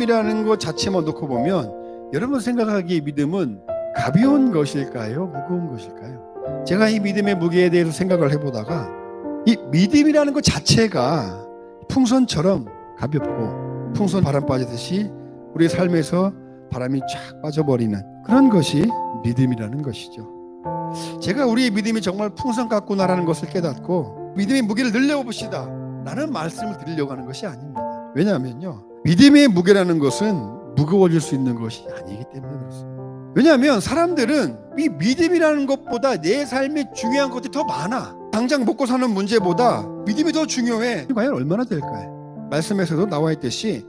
믿음이라는 것 자체만 놓고 보면 여러분 생각하기에 믿음은 가벼운 것일까요? 무거운 것일까요? 제가 이 믿음의 무게에 대해서 생각을 해보다가 이 믿음이라는 것 자체가 풍선처럼 가볍고 풍선 바람 빠지듯이 우리의 삶에서 바람이 쫙 빠져버리는 그런 것이 믿음이라는 것이죠. 제가 우리의 믿음이 정말 풍선 같구나라는 것을 깨닫고 믿음의 무게를 늘려봅시다 라는 말씀을 드리려고 하는 것이 아닙니다. 왜냐하면요, 믿음의 무게라는 것은 무거워질 수 있는 것이 아니기 때문에 그렇습니다. 왜냐하면 사람들은 이 믿음이라는 것보다 내 삶에 중요한 것들이 더 많아. 당장 먹고 사는 문제보다 믿음이 더 중요해. 과연 얼마나 될까요? 말씀에서도 나와 있듯이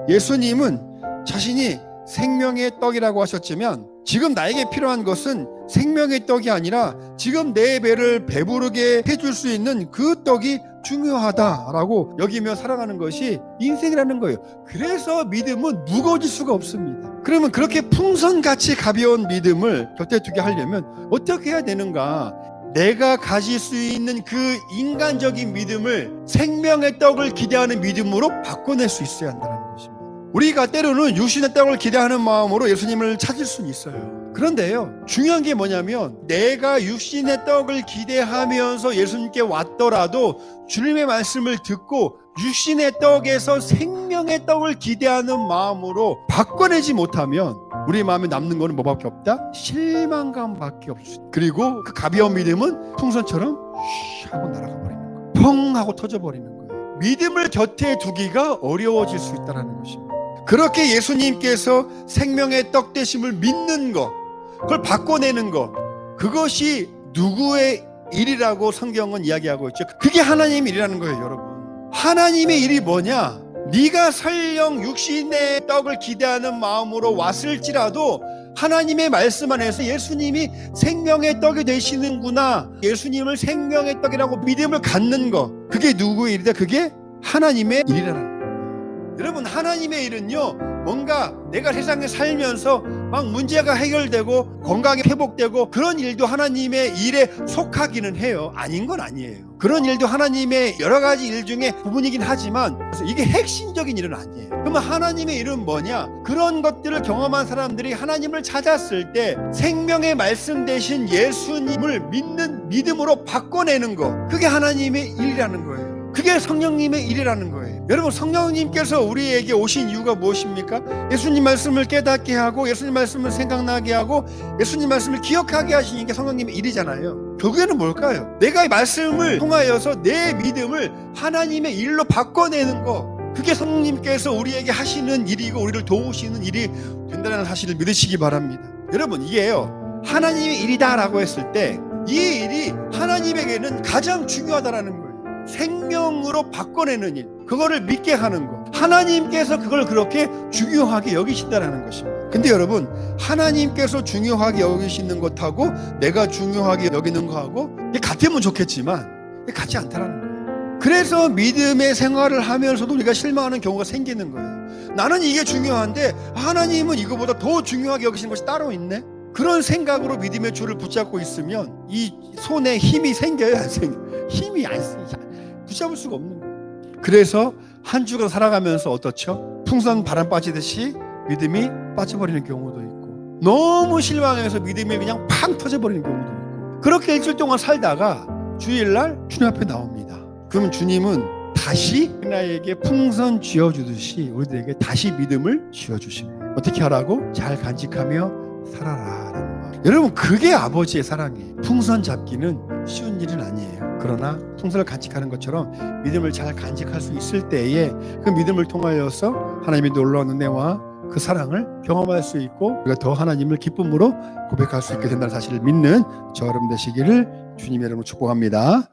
예수님은 자신이 생명의 떡이라고 하셨지만 지금 나에게 필요한 것은 생명의 떡이 아니라 지금 내 배를 배부르게 해줄 수 있는 그 떡이 중요하다라고 여기며 살아가는 것이 인생이라는 거예요. 그래서 믿음은 무거워질 수가 없습니다. 그러면 그렇게 풍선같이 가벼운 믿음을 곁에 두게 하려면 어떻게 해야 되는가? 내가 가질 수 있는 그 인간적인 믿음을 생명의 떡을 기대하는 믿음으로 바꿔낼 수 있어야 한다는 것입니다. 우리가 때로는 육신의 떡을 기대하는 마음으로 예수님을 찾을 수는 있어요. 그런데요, 중요한 게 뭐냐면 내가 육신의 떡을 기대하면서 예수님께 왔더라도 주님의 말씀을 듣고 육신의 떡에서 생명의 떡을 기대하는 마음으로 바꿔내지 못하면 우리 마음에 남는 거는 뭐밖에 없다? 실망감밖에 없어. 그리고 그 가벼운 믿음은 풍선처럼 쉬 하고 날아가 버리는 거예요. 펑 하고 터져버리는 거예요. 믿음을 곁에 두기가 어려워질 수 있다는 것입니다. 그렇게 예수님께서 생명의 떡 되심을 믿는 것, 그걸 바꿔내는 것, 그것이 누구의 일이라고 성경은 이야기하고 있죠. 그게 하나님의 일이라는 거예요, 여러분. 하나님의 일이 뭐냐? 네가 설령 육신의 떡을 기대하는 마음으로 왔을지라도 하나님의 말씀 안에서 예수님이 생명의 떡이 되시는구나, 예수님을 생명의 떡이라고 믿음을 갖는 것, 그게 누구의 일이다? 그게 하나님의 일이라는 거예요. 여러분, 하나님의 일은요, 뭔가 내가 세상에 살면서 막 문제가 해결되고 건강이 회복되고 그런 일도 하나님의 일에 속하기는 해요. 아닌 건 아니에요. 그런 일도 하나님의 여러 가지 일 중에 부분이긴 하지만 이게 핵심적인 일은 아니에요. 그러면 하나님의 일은 뭐냐? 그런 것들을 경험한 사람들이 하나님을 찾았을 때 생명의 말씀 대신 예수님을 믿는 믿음으로 바꿔내는 거, 그게 하나님의 일이라는 거예요. 그게 성령님의 일이라는 거예요. 여러분, 성령님께서 우리에게 오신 이유가 무엇입니까? 예수님 말씀을 깨닫게 하고 예수님 말씀을 생각나게 하고 예수님 말씀을 기억하게 하시는 게 성령님의 일이잖아요. 결국에는 뭘까요? 내가 이 말씀을 통하여서 내 믿음을 하나님의 일로 바꿔내는 거, 그게 성령님께서 우리에게 하시는 일이고 우리를 도우시는 일이 된다는 사실을 믿으시기 바랍니다. 여러분, 이게요, 하나님의 일이다라고 했을 때 이 일이 하나님에게는 가장 중요하다라는 거예요. 생명으로 바꿔내는 일, 그거를 믿게 하는 것, 하나님께서 그걸 그렇게 중요하게 여기신다는 것입니다. 근데 여러분, 하나님께서 중요하게 여기시는 것하고 내가 중요하게 여기는 것하고 같으면 좋겠지만 같지 않다는 거예요. 그래서 믿음의 생활을 하면서도 우리가 실망하는 경우가 생기는 거예요. 나는 이게 중요한데 하나님은 이거보다 더 중요하게 여기시는 것이 따로 있네? 그런 생각으로 믿음의 줄을 붙잡고 있으면 이 손에 힘이 생겨요, 안 생겨요? 힘이 안 생겨요. 붙잡을 수가 없는 거예요. 그래서 한 주간 살아가면서 어떻죠? 풍선 바람 빠지듯이 믿음이 빠져버리는 경우도 있고, 너무 실망해서 믿음이 그냥 팡 터져버리는 경우도 있고, 그렇게 일주일 동안 살다가 주일날 주님 앞에 나옵니다. 그러면 주님은 다시 나에게 풍선 쥐어주듯이 우리들에게 다시 믿음을 쥐어주십니다. 어떻게 하라고? 잘 간직하며 살아라 라는 말. 여러분, 그게 아버지의 사랑이에요. 풍선 잡기는 쉬운 일은 아니에요. 그러나 풍선을 간직하는 것처럼 믿음을 잘 간직할 수 있을 때에 그 믿음을 통하여서 하나님의 놀라운 은혜와 그 사랑을 경험할 수 있고 우리가 더 하나님을 기쁨으로 고백할 수 있게 된다는 사실을 믿는 저 여러분 되시기를 주님의 이름으로 축복합니다.